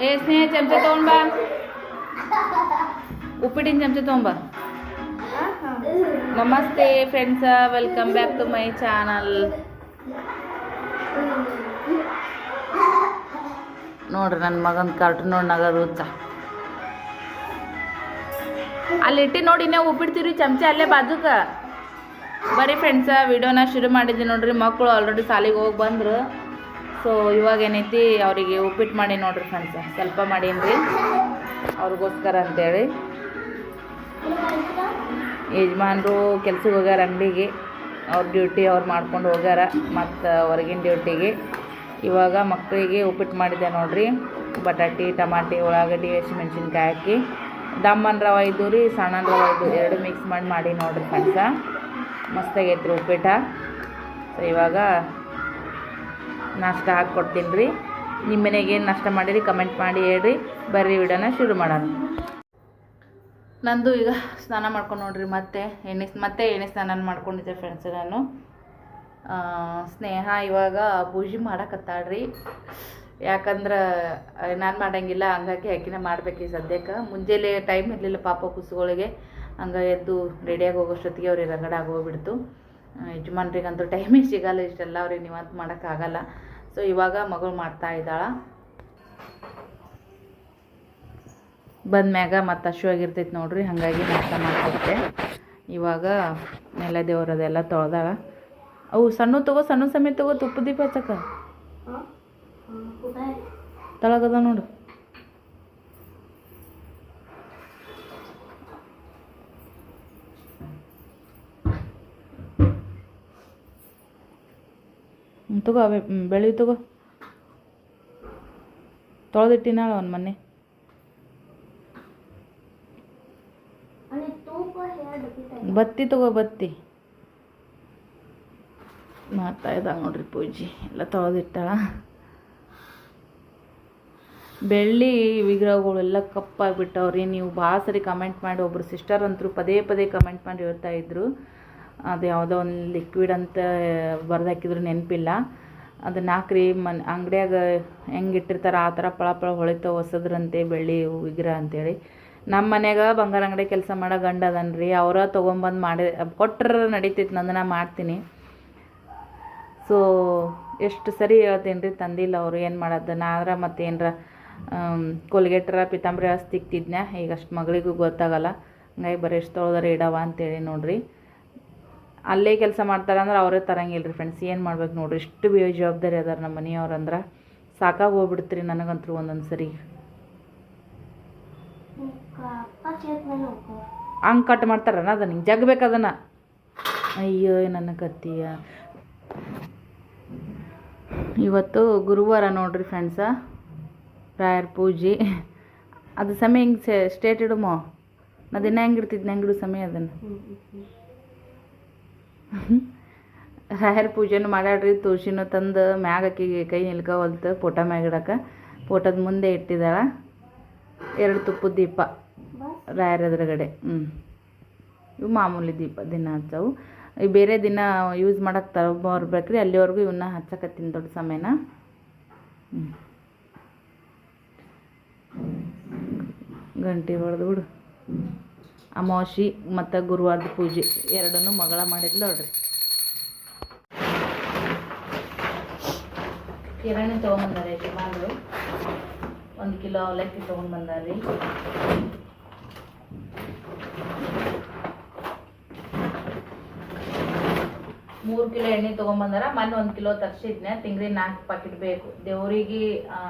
ಏ ಸ್ನೇಹ ಚಮಚ ತೊಗೊಂಬಾ, ಉಪ್ಪಿಟ್ಟಿನ ಚಮಚ ತೊಗೊಂಬಾ. ನಮಸ್ತೆ friends, welcome back to my channel. ನೋಡ್ರಿ ನನ್ನ ಮಗನ ಕಾರ್ಟೂನ್ ನೋಡಿ ನಗರುತ್ತ. ಅಲ್ಲಿ ಇಟ್ಟು ನೋಡಿ ನಾವು ಉಪ್ಪಿಡ್ತೀವಿ ಚಮಚ ಅಲ್ಲೇ ಬಾಜುಕ. ಬರೀ ಫ್ರೆಂಡ್ಸ, ವಿಡಿಯೋನ ಶುರು ಮಾಡಿದ್ದೆ ನೋಡ್ರಿ. ಮಕ್ಕಳು ಆಲ್ರೆಡಿ ಶಾಲೆಗೆ ಹೋಗಿ ಬಂದರು. ಸೊ ಇವಾಗ ಏನೈತಿ ಅವರಿಗೆ ಉಪ್ಪಿಟ್ಟು ಮಾಡಿ ನೋಡ್ರಿ ಫ್ರೆಂಡ್ಸ. ಸ್ವಲ್ಪ ಮಾಡೀನಿ ಅವ್ರಿಗೋಸ್ಕರ ಅಂತೇಳಿ. ಯಜಮಾನ್ರು ಕೆಲ್ಸಕ್ಕೆ ಹೋಗ್ಯಾರ ಅಂಗಡಿಗೆ. ಅವ್ರ ಡ್ಯೂಟಿ ಅವ್ರು ಮಾಡ್ಕೊಂಡು ಹೋಗ್ಯಾರ. ಮತ್ತು ಹೊರಗಿನ ಡ್ಯೂಟಿಗೆ. ಇವಾಗ ಮಕ್ಕಳಿಗೆ ಉಪ್ಪಿಟ್ಟು ಮಾಡಿದ್ದೆ ನೋಡ್ರಿ. ಬಟಾಟಿ, ಟಮಾಟಿ, ಉಳ್ಳಾಗಡ್ಡಿ, ಹಸಿಮೆಣ್ಸಿನ್ಕಾಯಿ ಹಾಕಿ ದಮ್ಮನ ರವೆ ಇದ್ದು ರೀ, ಸಣ್ಣ ರವೆ ಇದ್ದು ಎರಡು ಮಿಕ್ಸ್ ಮಾಡಿ ನೋಡ್ರಿ ಫ್ರೆಂಡ್ಸ. ಮಸ್ತಾಗೈತ್ರಿ ಉಪ್ಪಿಟ್ಟ. ಸೊ ಇವಾಗ ನಾಷ್ಟ ಹಾಕ್ಕೊಡ್ತೀನಿ ರೀ. ನಿಮ್ಮ ಮನೆಗೆ ಏನು ನಾಷ್ಟ ಮಾಡಿರಿ ಕಮೆಂಟ್ ಮಾಡಿ ಹೇಳ್ರಿ. ಬರ್ರಿ ವಿಡಿಯೋನ ಶುರು ಮಾಡೋಣ. ನಂದು ಈಗ ಸ್ನಾನ ಮಾಡ್ಕೊಂಡು ನೋಡ್ರಿ. ಮತ್ತೆ ಎಣ್ಣೆ ಸ್ನಾನ ಮಾಡ್ಕೊಂಡಿದ್ದೆ ಫ್ರೆಂಡ್ಸ್. ನಾನು ಸ್ನೇಹ ಇವಾಗ ಪೂಜೆ ಮಾಡಕತ್ತಾಳ್ರಿ. ಯಾಕಂದ್ರೆ ನಾನು ಮಾಡಂಗಿಲ್ಲ, ಹಂಗಾಗಿ ಆಕಿನ ಮಾಡ್ಬೇಕು ಈ ಸದ್ಯಕ್ಕೆ. ಮುಂಜಾನೆ ಟೈಮ್ ಇರಲಿಲ್ಲ ಪಾಪ ಕುಸುಗಳಿಗೆ. ಹಂಗೆ ಎದ್ದು ರೆಡಿಯಾಗಿ ಹೋಗೋಷ್ಟೊತ್ತಿಗೆ ಅವ್ರಿಗೆ ರಗಡ ಆಗೋಗ್ಬಿಡ್ತು. ಯಜಮಾನ್ರಿಗಂತೂ ಟೈಮೇ ಸಿಗಲ್ಲ, ಇಷ್ಟೆಲ್ಲ ಅವ್ರಿಗೆ ನೀವಂತೂ ಮಾಡೋಕ್ಕಾಗಲ್ಲ. ಸೊ ಇವಾಗ ಮಗಳು ಮಾಡ್ತಾ ಇದ್ದಾಳೆ. ಬಂದ್ಮ್ಯಾಗ ಮತ್ತು ಹಶುವಾಗಿರ್ತೈತೆ ನೋಡ್ರಿ, ಹಾಗಾಗಿ ನಾಷ್ಟ ಮಾಡ್ಕೊಡ್ತೆ. ಇವಾಗ ನೆಲ ದೇವರದೆಲ್ಲ ತೊಳೆದಾಳ. ಅವು ಸಣ್ಣ ತಗೋ, ಸಣ್ಣ ಸಮೇತ ತಗೋ. ತುಪ್ಪ ದೀಪ ಹಚ್ಚಕ್ಕ ತಳಗದ ನೋಡು. ತಗೋ, ಅವೇ ಬೆಳಿ ತಗೋ. ತೊಳೆದಿಟ್ಟಿನಾಳ ಒಂದು ಮೊನ್ನೆ. ಬತ್ತಿ ತಗೋ, ಬತ್ತಿ ಮಾಡ್ತಾ ಇದ್ದಾಳೆ ನೋಡ್ರಿ ಪೂಜೆ. ಎಲ್ಲ ತೊಳೆದಿಟ್ಟಾಳ. ಬೆಳ್ಳಿ ವಿಗ್ರಹಗಳೆಲ್ಲ ಕಪ್ಪಾಗಿಬಿಟ್ಟವ್ರಿ. ನೀವು ಭಾಳ ಸರಿ ಕಮೆಂಟ್ ಮಾಡಿ, ಒಬ್ಬರು ಸಿಸ್ಟರ್ ಅಂತರೂ ಪದೇ ಪದೇ ಕಮೆಂಟ್ ಮಾಡಿ ಹೇಳ್ತಾಯಿದ್ರು. ಅದು ಯಾವುದೋ ಒಂದು ಲಿಕ್ವಿಡ್ ಅಂತ ಬರ್ದಾಕಿದ್ರು, ನೆನಪಿಲ್ಲ. ಅದನ್ನ ಹಾಕ್ರಿ ಅಂಗಡಿಯಾಗ ಹೆಂಗೆ ಇಟ್ಟಿರ್ತಾರೆ ಆ ಥರ ಪಳ ಪಳ ಹೊಳಿತಾವ ಹೊಸದ್ರಂತೆ ಬೆಳ್ಳಿ ವಿಗ್ರಹ ಅಂತೇಳಿ. ನಮ್ಮ ಮನ್ಯಾಗ ಬಂಗಾರ ಅಂಗಡಿ ಕೆಲಸ ಮಾಡೋ ಗಂಡ ಅದನ್ರಿ. ಅವರ ತೊಗೊಂಬಂದು ಮಾಡಿ ಕೊಟ್ಟರೆ ನಡೀತೈತೆ, ನಂದು ನಾ ಮಾಡ್ತೀನಿ. ಸೊ ಎಷ್ಟು ಸರಿ ಹೇಳ್ತೀನಿ ರೀ, ತಂದಿಲ್ಲ ಅವರು. ಏನು ಮಾಡೋದು ನಾದ್ರ ಮತ್ತು ಏನರ ಕೋಲ್ಗೇಟ್ರ ಪಿತಾಂಬರಿ ತಿಕ್ತಿದ್ನ. ಈಗ ಅಷ್ಟು ಮಗಳಿಗೂ ಗೊತ್ತಾಗಲ್ಲ, ಹಂಗಾಗಿ ಬರೀ ಎಷ್ಟು ತೊಳೆದ್ರೆ ಇಡವ ಅಂತೇಳಿ ನೋಡ್ರಿ. ಅಲ್ಲೇ ಕೆಲಸ ಮಾಡ್ತಾರೆ ಅಂದ್ರೆ ಅವರೇ ತರಂಗಿಲ್ಲ ರೀ ಫ್ರೆಂಡ್ಸ್. ಏನು ಮಾಡ್ಬೇಕು ನೋಡ್ರಿ, ಇಷ್ಟು ಜವಾಬ್ದಾರಿ ಅದಾರ ನಮ್ಮ ಮನೆಯವ್ರಂದ್ರೆ. ಸಾಕಾಗಿ ಹೋಗ್ಬಿಡ್ತೀರಿ ನನಗಂತೂ ಒಂದೊಂದು ಸರಿ. ಹಂಗೆ ಕಟ್ ಮಾಡ್ತಾರನ ಅದನ್ನ, ಹಿಂಗೆ ಜಗ್ಬೇಕು ಅದನ್ನು. ಅಯ್ಯೋ ನನ್ನ ಕತ್ತಿಯ. ಇವತ್ತು ಗುರುವಾರ ನೋಡ್ರಿ ಫ್ರೆಂಡ್ಸ, ರಾಯರ ಪೂಜೆ. ಅದು ಸಮಯ ಹಿಂಗೆ ಸ್ಟೇಟ್ ಇಡುಮೋ. ನಾ ದಿನ ಹೆಂಗಿಡ್ತಿದ್ನ ಹೆಂಗಿಡು ಸಮಯ ಅದನ್ನು. ರಾಯರ ಪೂಜೆನೂ ಮಾಡ್ಯಾಡ್ರಿ. ತುಳಸಿನೂ ತಂದು ಮ್ಯಾಗ ಆಕಿಗೆ ಕೈ ನಿಲ್ಕೊವಲ್ತು ಫೋಟೋ ಮ್ಯಾಗ ಇಡಕ್ಕೆ. ಫೋಟೋದ ಮುಂದೆ ಇಟ್ಟಿದ್ದಾಳ 2 ತುಪ್ಪದ ದೀಪ ರಾಯರ ಎದುರುಗಡೆ. ಇವು ಮಾಮೂಲಿ ದೀಪ ದಿನ ಹಚ್ಚವು. ಈ ಬೇರೆ ದಿನ ಯೂಸ್ ಮಾಡಕ್ಕೆ ತಗೊಬರ್ಬೇಕ್ರಿ. ಅಲ್ಲಿವರೆಗೂ ಇವನ್ನ ಹಚ್ಚಕತ್ತೀನಿ ದೊಡ್ಡ ಸಮಯನ. ಗಂಟೆ ಹೊಡೆದು ಬಿಡು. ಅಮಾವಾಸ್ಯೆ ಮತ್ತು ಗುರುವಾರದ ಪೂಜೆ ಎರಡನ್ನೂ ಮಗಳ ಮಾಡಿದ್ಲು ನೋಡ್ರಿ. ಕಿರಾಣಿ ತೊಗೊಂಬಂದಾರೆ ಯಜಮಾನ್ರು. 1 ಕಿಲೋ ಅವಲಕ್ಕಿ ತೊಗೊಂಡ್ಬಂದಾರ್ರಿ. ಮೂರು ಕಿಲೋ ಎಣ್ಣೆ ತೊಗೊಂಬಂದಾರ. ಮೊನ್ನೆ 1 ಕಿಲೋ ತರಿಸಿದ್ನೆ. ತಿಂಗ್ಳಿ 4 ಪಾಕೆಟ್ ಬೇಕು. ದೇವ್ರಿಗೆ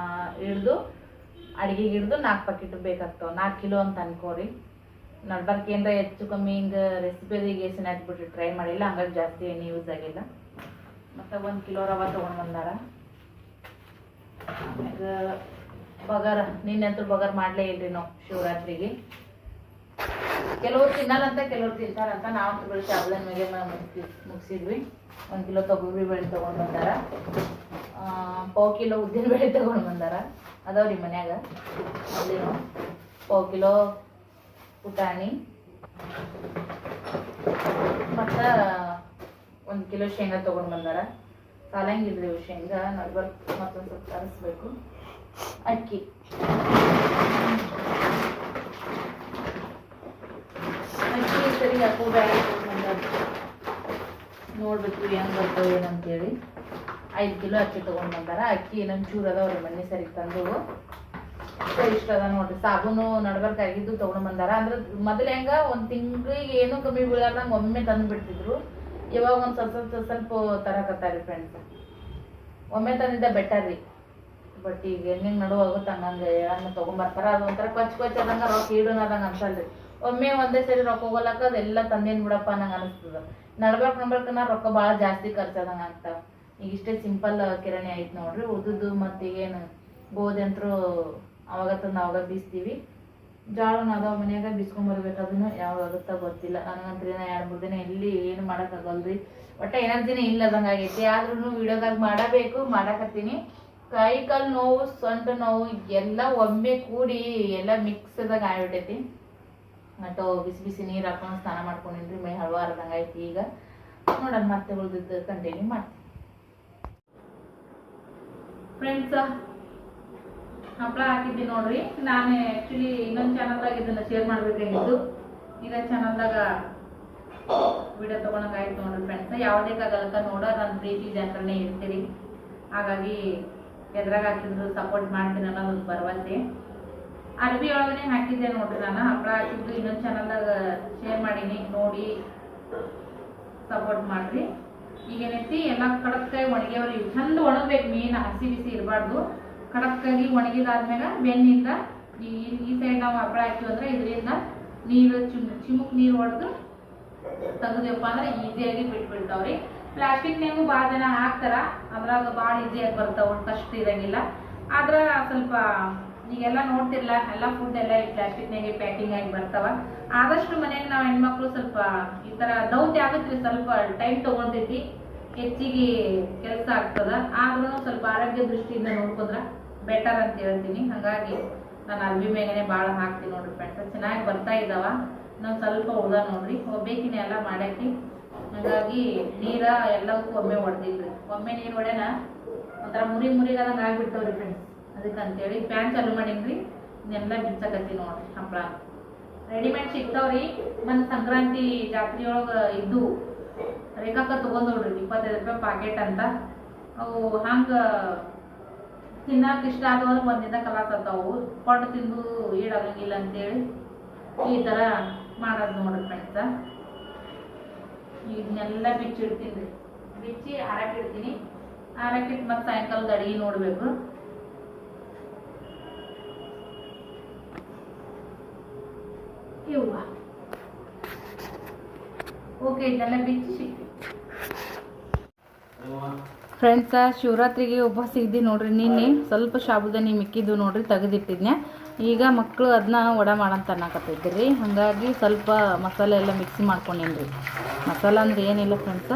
ಹಿಡ್ದು ಅಡುಗೆಗೆ ಹಿಡ್ದು 4 ಪಾಕೆಟ್ ಬೇಕಾಗ್ತಾವೆ. 4 ಕಿಲೋ ಅಂತ ಅನ್ಕೋರಿ. ನಡ್ಬರ್ಕ್ ಏನರ ಹೆಚ್ಚು ಕಮ್ಮಿ ಹಿಂಗೆ ರೆಸಿಪಿಗೆ ಏಸನ್ ಹಾಕ್ಬಿಟ್ರಿ ಟ್ರೈ ಮಾಡಿಲ್ಲ, ಹಂಗಾಗಿ ಜಾಸ್ತಿ ಎಣ್ಣೆ ಯೂಸ್ ಆಗಿಲ್ಲ. ಮತ್ತು 1 ಕಿಲೋ ರವೆ ತೊಗೊಂಡ್ಬಂದಾರ. ಆಮ್ಯಾಗ ಬಗಾರ, ನಿನ್ನೆಂತೂ ಬಗಾರ ಮಾಡಲೇ ಇಲ್ರಿ ನಾವು ಶಿವರಾತ್ರಿಗೆ. ಕೆಲವ್ರು ತಿನ್ನಲ್ಲಂತ, ಕೆಲವ್ರು ತಿಂತಾರಂತ. ನಾವಂತೂ ಬೆಳಿಗ್ಗೆ ಹಬ್ಬದ ಮೇಲೆ ಮುಗಿಸಿದ್ವಿ. 1 ಕಿಲೋ ತೊಗರಿ ಬೇಳೆ ತೊಗೊಂಡು ಬಂದಾರ. 1/4 ಕಿಲೋ ಉದ್ದಿನ ಬೇಳೆ ತೊಗೊಂಡು ಬಂದಾರ. ಅದಾವ್ರಿ ಮನ್ಯಾಗ. ಅಲ್ಲಿನೂ 1/4 ಕಿಲೋ ಪುಟಾಣಿ ಮತ್ತು 1 ಕಿಲೋ ಶೇಂಗಾ ತೊಗೊಂಡು ಬಂದಾರ. ಸಾಲಂಗಿಲ್ರಿ ಇವು ಶೇಂಗಾ. ನಡ್ಬರ್ಕ್ ಮತ್ತೊಂದು ಸ್ವಲ್ಪ ತರಿಸ್ಬೇಕು. ಅಕ್ಕಿ ಯಾಕೋ ಬ್ಯಾಗ್ ನೋಡ್ಬೇಕು ಹೆಂಗೆ ಬರ್ತಾವೆ ಏನಂತೇಳಿ 5 ಕಿಲೋ ಅಕ್ಕಿ ತೊಗೊಂಡು ಬಂದಾರ. ಅಕ್ಕಿ ಇನ್ನೊಂದು ಚೂರು ಅದಾವ್ರಿ ಮನೆ ಸರಿಗೆ ತಂದು ಇಷ್ಟ ಅದ ನೋಡ್ರಿ. ಸಾಬೂನು ನಡ್ಬರ್ಕಾಗಿದ್ದು ತೊಗೊಂಡು ಬಂದಾರ. ಅಂದ್ರೆ ಮೊದಲು ಹೆಂಗ ಒಂದು ತಿಂಗಳಿಗೆ ಏನೂ ಕಮ್ಮಿ ಬೀಳಾರ್ದಂಗೆ ಒಮ್ಮೆ ತಂದು ಬಿಡ್ತಿದ್ರು. ಇವಾಗ ಒಂದು ಸ್ವಲ್ಪ ತರಕತ್ತಾರಿ ಫ್ರೆಂಡ್ಸ್. ಒಮ್ಮೆ ತಂದಿದ್ದ ಬೆಟರ್ ರೀ. ಬಟ್ ಈಗ ಹೆಂಗೆ ನಡುವಾಗುತ್ತೆ ಹಂಗಂಗೆ ಹೇಳನ್ನ ತೊಗೊಂಬರ್ತಾರ. ಅದು ಒಂಥರ ಕೊಚ್ಚ ಆದಂಗೆ ರೊಕ್ಕ ಈಡೋನದಂಗೆ ಅನ್ಸಲ್ರಿ. ಒಮ್ಮೆ ಒಂದೇ ಸರಿ ರೊಕ್ಕ ಹೋಗಲಕ್ಕ ಅದೆಲ್ಲ ತಂದೇನು ಬಿಡಪ್ಪ ನಂಗೆ ಅನಿಸ್ತದ. ನಡ್ಬರ್ಕನ ರೊಕ್ಕ ಭಾಳ ಜಾಸ್ತಿ ಖರ್ಚಾದಂಗೆ ಆಗ್ತಾವ. ಈಗ ಇಷ್ಟೇ ಸಿಂಪಲ್ ಕಿರಾಣಿ ಐತೆ ನೋಡ್ರಿ. ಉದುದು ಮತ್ತು ಈಗೇನು ಗೋಧಿ ಅಂತರೂ ಅವಾಗ ತಂದು ಅವಾಗ ಬೀಸ್ತೀವಿ. ಜೋಳನ ಅದಾವ ಮನ್ಯಾಗ ಬೀಸ್ಕೊಂಬರ್ಬೇಕು. ಅದನ್ನು ಯಾವಾಗ ಆಗುತ್ತಾ ಗೊತ್ತಿಲ್ಲ. ನನಗಂತ್ರಿ 2-3 ದಿನ ಎಲ್ಲಿ ಏನು ಮಾಡೋಕ್ಕಾಗಲ್ರಿ. ಒಟ್ಟು ಎನರ್ಜಿನೇ ಇಲ್ಲದಂಗೆ ಆಗೈತಿ. ಆದ್ರೂ ವಿಡಿಯೋದಾಗ ಮಾಡಕತ್ತೀನಿ. ಕೈ ಕಾಲು ನೋವು, ಸೊಂಟ ನೋವು ಎಲ್ಲ ಒಮ್ಮೆ ಕೂಡಿ ಎಲ್ಲ ಮಿಕ್ಸ್ದಾಗ ಆಗ್ಬಿಟ್ಟೈತಿ. ಮತ್ತು ಬಿಸಿ ನೀರು ಹಾಕೊಂಡು ಸ್ನಾನ ಮಾಡ್ಕೊಂಡಿನ್ರಿ. ಮೈ ಹಳವಾರದಂಗೆ ಐತಿ. ಈಗ ನೋಡೋಣ ಮತ್ತೆ ಉಳಿದಿದ್ದು ಕಂಟಿನ್ಯೂ ಮಾಡ್ತೀನಿ ಫ್ರೆಂಡ್ಸ್. ಹಪ್ಪಳ ಹಾಕಿದ್ದೆ ನೋಡ್ರಿ. ನಾನು ಆ್ಯಕ್ಚುಲಿ ಇನ್ನೊಂದು ಚಾನಲ್ದಾಗ ಇದನ್ನು ಶೇರ್ ಮಾಡಬೇಕಾಗಿತ್ತು. ಇನ್ನೊಂದು ಚಾನಲ್ದಾಗ ವಿಡಿಯೋ ತೊಗೊಳಕಾಯ್ತು ನೋಡ್ರಿ ಫ್ರೆಂಡ್ಸ್. ಯಾವುದೇಕಾಗಲಕ್ಕ ನೋಡೋ ನನ್ನ ಪ್ರೀತಿ ಜನರನ್ನೇ ಇರ್ತೀರಿ. ಹಾಗಾಗಿ ಎದ್ರಾಗ ಹಾಕಿದ್ರು ಸಪೋರ್ಟ್ ಮಾಡ್ತೀನಿ ಅನ್ನೋದು ಭರವಸೆ. ಅರ್ಬಿ ಒಳಗನೆ ಹಾಕಿದ್ದೆ ನೋಡ್ರಿ. ನಾನು ಹಪ್ಪಳ ಹಾಕಿದ್ದು ಇನ್ನೊಂದು ಚಾನಲ್ದಾಗ ಶೇರ್ ಮಾಡೀನಿ. ನೋಡಿ ಸಪೋರ್ಟ್ ಮಾಡ್ರಿ. ಈಗೇನೈತಿ ಎಲ್ಲ ಕಡಕ್ಕಾಗಿ ಒಣಗ್ಯಾವ್ರಿ. ಚಂದ ಒಣಗ್ಬೇಕು. ಮೀನು ಹಸಿ ಬಿಸಿ ಇರಬಾರ್ದು. ಕಡಕ್ಕಾಗಿ ಒಣಗಿದಾದ್ಮ್ಯಾಗ ಬೆನ್ನಿಂದ ಈ ಸೈಡ್ ನಾವು ಹಪ್ಪಳ ಹಾಕಿವಿ ಅಂದ್ರೆ ಇದರಿಂದ ನೀರು ಚಿಮುಕ್ ನೀರು ಹೊಡೆದು ತೆಗೆದಪ್ಪ ಅಂದ್ರೆ ಈಸಿಯಾಗಿ ಬಿಟ್ಬಿಡ್ತಾವ್ರಿ. ಪ್ಲಾಸ್ಟಿಕ್ನಾಗೂ ಭಾಳ ಜನ ಹಾಕ್ತಾರ. ಅದ್ರಾಗ ಭಾಳ ಈಸಿಯಾಗಿ ಬರ್ತಾವ. ಕಷ್ಟ ಇರಂಗಿಲ್ಲ. ಆದ್ರೆ ಸ್ವಲ್ಪ ಈಗೆಲ್ಲ ನೋಡ್ತಿರ್ಲ ಎಲ್ಲ ಫುಡ್ ಎಲ್ಲ ಈ ಪ್ಲಾಸ್ಟಿಕ್ನಾಗೆ ಪ್ಯಾಕಿಂಗ್ ಆಗಿ ಬರ್ತಾವ. ಆದಷ್ಟು ಮನೆಯಾಗ ನಾವು ಹೆಣ್ಮಕ್ಳು ಸ್ವಲ್ಪ ಈ ಥರ ದೌತ್ಯ ಆಗುತ್ತೆ. ಸ್ವಲ್ಪ ಟೈಮ್ ತೊಗೊಳ್ತೈತಿ. ಹೆಚ್ಚಿಗೆ ಕೆಲಸ ಆಗ್ತದ. ಆದ್ರೂ ಸ್ವಲ್ಪ ಆರೋಗ್ಯ ದೃಷ್ಟಿಯಿಂದ ನೋಡ್ಕೊಂಡ್ರೆ ಬೆಟರ್ ಅಂತ ಹೇಳ್ತೀನಿ. ಹಾಗಾಗಿ ನಾನು ಅರ್ಬಿ ಮೇಗನೆ ಭಾಳ ಹಾಕ್ತೀನಿ ನೋಡ್ರಿ ಫ್ರೆಂಡ್ಸ್. ಚೆನ್ನಾಗಿ ಬರ್ತಾ ಇದ್ದಾವ. ನಾನು ಸ್ವಲ್ಪ ಉಳ್ದ ನೋಡ್ರಿ. ಒಬ್ಬೇಕಿನ ಎಲ್ಲ ಮಾಡಾಕಿ. ಹಾಗಾಗಿ ನೀರ ಎಲ್ಲದಕ್ಕೂ ಒಮ್ಮೆ ಹೊಡೆದಿಲ್ರಿ. ಒಮ್ಮೆ ನೀರು ಹೊಡೆನ ಒಂಥರ ಮುರಿಗಾದಂಗೆ ಆಗ್ಬಿಡ್ತಾವ್ರಿ ಫ್ರೆಂಡ್ಸ್. ಅದಕ್ಕಂತೇಳಿ ಫ್ಯಾನ್ ಚಾಲು ಮಾಡೀನ್ರಿ. ಇದನ್ನೆಲ್ಲ ಬಿಚ್ಚಕತ್ತಿ ನೋಡ್ರಿ. ಹಪ್ಪಳ ರೆಡಿಮೇಡ್ ಸಿಗ್ತಾವ್ರಿ. ಮತ್ತು ಸಂಕ್ರಾಂತಿ ಜಾತ್ರೆಯೊಳಗೆ ಇದ್ದು ರೇಖಾಕ ತೊಗೊಂಡೋಡ್ರಿ 25 ರೂಪಾಯಿ ಪಾಕೆಟ್ ಅಂತ. ಅವು ಹಂಗೆ ತಿನ್ನಕ್ಕೆ ಇಷ್ಟ ಆದವರು ಒಂದಿನ ಕಲಾಸ ಆತಾವು. ಕೊಂಡು ತಿಂದು ಈಡಾಗಂಗಿಲ್ಲ ಅಂತೇಳಿ ಈ ಥರ ಮಾಡೋದು ನೋಡ್ರಿ ಫ್ರೆಂಡ್ಸ. ಇದನ್ನೆಲ್ಲ ಬಿಚ್ಚಿಡ್ತೀನಿ ರೀ. ಬಿಚ್ಚಿ ಹಾರಾಕಿಡ್ತೀನಿ. ಹಾರಾಕಿಟ್ಟು ಮತ್ತು ಸಾಯಂಕಾಲದ ಅಡುಗೆ ನೋಡಬೇಕು. ಇವ್ವ ಓಕೆ. ಇದನ್ನೆಲ್ಲ ಬಿಚ್ಚಿ ಫ್ರೆಂಡ್ಸ ಶಿವರಾತ್ರಿಗೆ ಉಪವಾಸ ಇದ್ದಿ ನೋಡ್ರಿ. ನಿನ್ನೆ ಸ್ವಲ್ಪ ಸಾಬುದಾನಿ ಮಿಕ್ಕಿದ್ದು ನೋಡ್ರಿ ತೆಗೆದಿಟ್ಟಿದ್ನೆ. ಈಗ ಮಕ್ಕಳು ಅದನ್ನ ವಡೆ ಮಾಡಂತ ಅನ್ನಕತ್ತಿದ್ರಿ. ಹಾಗಾಗಿ ಸ್ವಲ್ಪ ಮಸಾಲೆ ಎಲ್ಲ ಮಿಕ್ಸಿ ಮಾಡ್ಕೊಂಡೇನ್ರಿ. ಮಸಾಲ ಅಂದ್ರೆ ಏನಿಲ್ಲ ಫ್ರೆಂಡ್ಸ,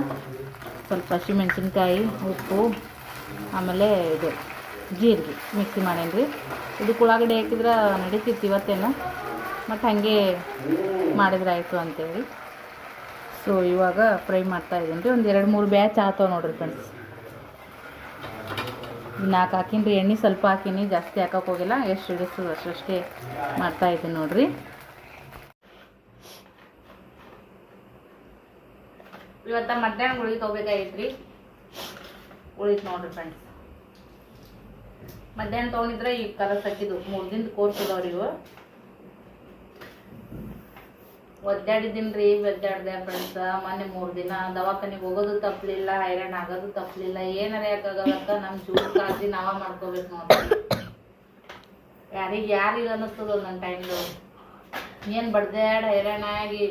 ಸ್ವಲ್ಪ ಹಸಿಮೆಣ್ಸಿನ್ಕಾಯಿ, ಉಪ್ಪು, ಆಮೇಲೆ ಇದು ಜೀರಿಗೆ ಮಿಕ್ಸಿ ಮಾಡೇನ್ರಿ. ಇದಕ್ಕೆ ಉಳ್ಳಾಗಡ್ಡಿ ಹಾಕಿದ್ರೆ ನಡೀತಿತ್ತು ಇವತ್ತೇನು, ಮತ್ತು ಹಾಗೆ ಮಾಡಿದ್ರೆ ಆಯಿತು ಅಂತೇಳಿ. ಸೊ ಇವಾಗ ಫ್ರೈ ಮಾಡ್ತಾ ಇದ್ದೀನಿ ರೀ. ಒಂದು 2-3 ಬ್ಯಾಚ್ ಆಗ್ತಾವೆ ನೋಡ್ರಿ ಫ್ರೆಂಡ್ಸ್. 4 ಹಾಕಿನ್ರಿ. ಎಣ್ಣೆ ಸ್ವಲ್ಪ ಹಾಕಿನಿ, ಜಾಸ್ತಿ ಹಾಕಕ್ಕೆ ಹೋಗಿಲ್ಲ. ಎಷ್ಟು ಹಿಡಿಸ್ತದೆ ಅಷ್ಟೇ ಮಾಡ್ತಾಯಿದ್ದೀನಿ ನೋಡ್ರಿ. ಇವತ್ತು ಮಧ್ಯಾಹ್ನ ಉಳಿದು ತೊಗೋಬೇಕಾಗಿತ್ತು ರೀ. ಉಳಿತು ನೋಡ್ರಿ ಫ್ರೆಂಡ್ಸ್. ಮಧ್ಯಾಹ್ನ ತೊಗೊಂಡಿದ್ರೆ ಈಗ ಕಲಸ್ ಹಾಕಿದ್ದು 3 ದಿನದ ಕೋರ್ಸ್ ಇದಾವ್ರಿ ಇವು. ಒದ್ದಾಡಿದ್ದೀನಿ ರೀ. ಒದ್ದಾಡ್ದೆ ಫ್ರೆಂಡ್ಸ. ಮೊನ್ನೆ 3 ದಿನ ದವಾಖಾನಿಗೆ ಹೋಗೋದು ತಪ್ಪಲಿಲ್ಲ, ಹೈರಾಣ ಆಗೋದು ತಪ್ಪಲಿಲ್ಲ. ಏನಾರ ಯಾಕಾಗತ್ತ ನಮ್ಮ ಜೀವ ಕಾಳಜಿ ನಾವ ಮಾಡ್ಕೋಬೇಕು ನೋಡ್ರಿ. ಯಾರಿಲ್ಲ ಅನ್ನಿಸ್ತದ ನನ್ನ ಟೈಮ್ದು. ಏನು ಬಡ್ದಾಡ್ ಹೈರಾಣ ಆಗಿ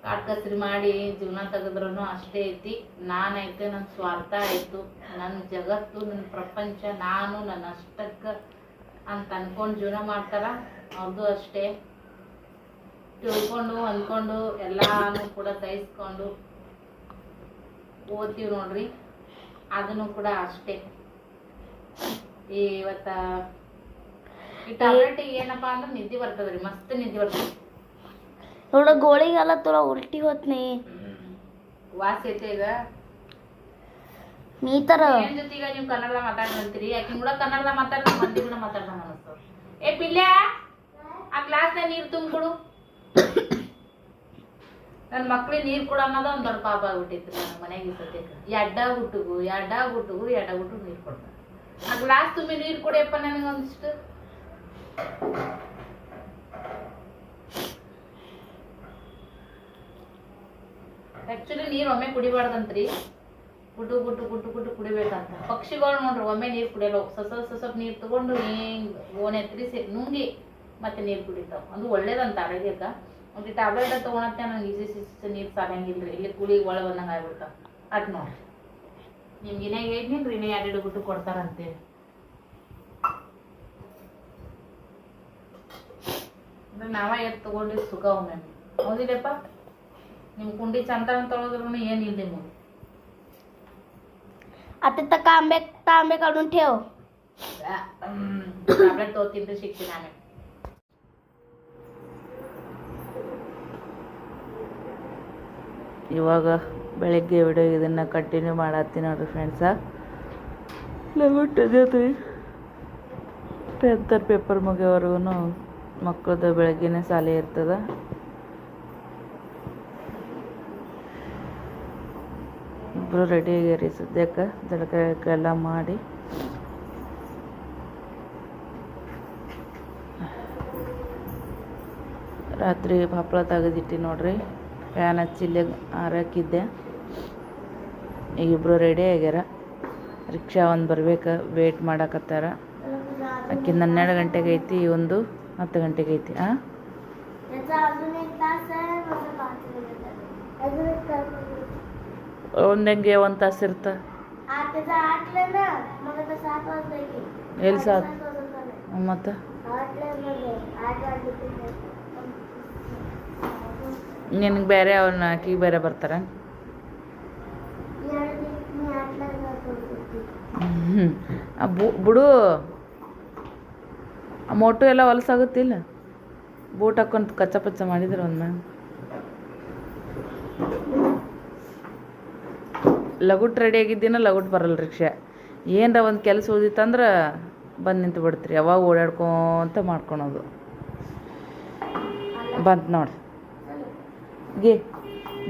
ಕಾಟ್ಕಸ್ರಿ ಮಾಡಿ ಜೀವನ ತೆಗೆದ್ರೂ ಅಷ್ಟೇ ಐತಿ. ನಾನೈತೆ, ನನ್ನ ಸ್ವಾರ್ಥ ಆಯಿತು, ನನ್ನ ಜಗತ್ತು, ನನ್ನ ಪ್ರಪಂಚ, ನಾನು ನನ್ನ ಅಷ್ಟಕ್ಕೆ ಅಂತ ಅನ್ಕೊಂಡು ಜೀವನ ಮಾಡ್ತಾರ. ಅವ್ರದ್ದು ಅಷ್ಟೇ. ತಿಳ್ಕೊಂಡು ಅಂದ್ಕೊಂಡು ಎಲ್ಲಾನು ಕೂಡ ಸಹಿಸ್ಕೊಂಡು ಓದ್ತೀವಿ ನೋಡ್ರಿ. ಅದನ್ನು ಕೂಡ ಅಷ್ಟೇ. ಇವತ್ತ ಈ ಟ್ಯಾಬ್ಲೆಟಿಗೆ ಏನಪ್ಪ ಅಂದ್ರೆ ನಿದ್ದೆ ಬರ್ತದ್ರಿ. ಮಸ್ತ್ ನಿದ್ದೆ ಬರ್ತದೆ ನೋಡ. ಗೋಳಿಗೆಲ್ಲ ತುರ ಉಲ್ಟಿ ಹೋತ್ನಿ. ವಾಸಿ ಐತೆ ಈಗ. ನೀ ತರ ಏನ್ ಜೊತೆಗ ನೀವು ಕನ್ನಡ ಮಾತಾಡ್ತೀರಿ. ಯಾಕೆ ಕೂಡ ಕನ್ನಡ ಮಾತಾಡ್ತಾ ಮಂದಿ ಕೂಡ ಮಾತಾಡ್ದಂಗ ಅನಿಸ್ತದ. ಏ ಪಿಲ್ಯ, ಆ ಗ್ಲಾಸ್ನ ನೀರು ತುಂಬಿಕೊಡು. ನನ್ನ ಮಕ್ಳಿಗೆ ನೀರು ಕೊಡ ಅನ್ನೋದು ಒಂದು ದೊಡ್ಡ ಪಾಪ ಆಗ್ಬಿಟ್ಟಿತ್ತು ನನ್ನ ಮನೆಗೆ ಈ ಸದ್ಯಕ್ಕೆ ಎಡ್ಡ ಗುಟ್ಟುಗು ನೀರು ಕೊಡ್ತಾರೆ. ಆ ಗ್ಲಾಸ್ ತುಂಬಿ ನೀರು ಕೊಡಿಯಪ್ಪ ನನಗೆ ಒಂದಿಷ್ಟು. ಆ್ಯಕ್ಚುಲಿ ನೀರು ಒಮ್ಮೆ ಕುಡಿಬಾರ್ದಂತ್ರಿ, ಗುಟ್ಟು ಕುಡಿಬೇಕಂತ. ಪಕ್ಷಿಗಳು ನೋಡ್ರಿ ಒಮ್ಮೆ ನೀರು ಕುಡಿಯಲ್ಲ, ಸ್ವಲ್ಪ ನೀರು ತಗೊಂಡು ಹಿಂಗೆ ಓಣೆ ಎತ್ತರಿಸಿ ನುಂಗಿ ಮತ್ತೆ ನೀರು ಕುಡಿತಾವ. ಅದು ಒಳ್ಳೇದಂತ ಆರೋಗ್ಯಕ್ಕೆ. ಒಂದು ಟ್ಯಾಬ್ಲೆಟ್ ತೊಗೊಳತ್ತೆ ನಂಗೆ ಈಸಿ ನೀರು ಸಾಲಂಗಿಲ್ರಿ, ಇಲ್ಲಿ ಕುಳಿಗೆ ಒಳ ಬಂದಂಗೆ ಆಗ್ಬಿಡ್ತಾವ. ಅಟ್ ನೋಡ್ರಿ ನಿಮ್ಗೆ ಇನ್ನೇ ಹೇಳಿದ್ನಿಲ್ರಿ, ಇನ್ನೇ 2 ಗುಟ್ಟು ಕೊಡ್ತಾರಂತೇಳಿ. ನಾವ ಎತ್ತು ತಗೊಂಡಿದ್ದು ಸುಖ ಒಮ್ಮೆ, ಹೌದಿಲ್ಲಪ್ಪ? ನಿಮ್ಮ ಕುಂಡಿ ಚಂದ ತೊಗೊಳೋದ್ರೂ ಏನಿಲ್ಲ ನಿಮಗೆ. आता तर तांबे काढून ठेव. ಟ್ಯಾಬ್ಲೆಟ್ ತಗೋತೀನಿ ಸಿಗ್ತೀನಿ ಆಮೇಲೆ. ಇವಾಗ ಬೆಳಗ್ಗೆ ವಿಡಿಯೋ ಇದನ್ನು ಕಂಟಿನ್ಯೂ ಮಾಡತ್ತೀನಿ ನೋಡ್ರಿ ಫ್ರೆಂಡ್ಸ. ಲಗುಟ್ಟದೈತಿ 10th ಪೇಪರ್ ಮುಗಿಯೋವರೆಗೂ ಮಕ್ಕಳದ್ದು ಬೆಳಗ್ಗೆನೇ ಶಾಲೆ ಇರ್ತದೆ. ಇಬ್ಬರು ರೆಡಿ ಆಗ್ಯಾರಿ ಸದ್ಯಕ್ಕೆ. ಜಳಕ ಮಾಡಿ ರಾತ್ರಿ ಹಪ್ಪಳ ತೆಗೆದಿಟ್ಟು ನೋಡ್ರಿ, ಫ್ಯಾನ್ ಹಚ್ಚಿಲ್ಲೇ ಹಾರಾಕಿದ್ದೆ. ಈಗಿಬ್ರು ರೆಡಿ ಆಗ್ಯಾರ. ರಿಕ್ಷಾ ಒಂದು ಬರ್ಬೇಕು, ವೇಟ್ ಮಾಡಕತ್ತಾರ. ಆಕಿಂದ 12 ಗಂಟೆಗೆ ಐತಿ, ಒಂದು 10 ಗಂಟೆಗೆ ಐತಿ. ಒಂದಂಗೆ 1 ತಾಸು ಇರ್ತ. ಎಲ್ಲಿ ಸಾಕು ಮತ್ತು ನಿನಗೆ ಬೇರೆ ಅವ್ನ ಆಕಿಗೆ ಬೇರೆ ಬರ್ತಾರ. ಬಿಡು, ಆ ಮೋಟು ಎಲ್ಲ ಹೊಲಸಾಗುತ್ತಿಲ್ಲ. ಬೂಟ್ ಹಾಕೊಂಡು ಕಚ್ಚ ಪಚ್ಚ ಮಾಡಿದ್ರೆ ಒಂದು ಮ್ಯಾಮ್ ಲಗುಟ್ ರೆಡಿ ಆಗಿದ್ದೀನ. ಲಗುಟ್ ಬರಲ್ಲ ರಿಕ್ಷಾ. ಏನರ ಒಂದು ಕೆಲಸ ಉಳಿದಿತ್ತಂದ್ರೆ ಬಂದು ನಿಂತು ಬಿಡ್ತೀರಿ. ಯಾವಾಗ ಓಡಾಡ್ಕೊಂತ ಮಾಡ್ಕೊಳೋದು ಬಂತು ನೋಡಿ. ಗೆ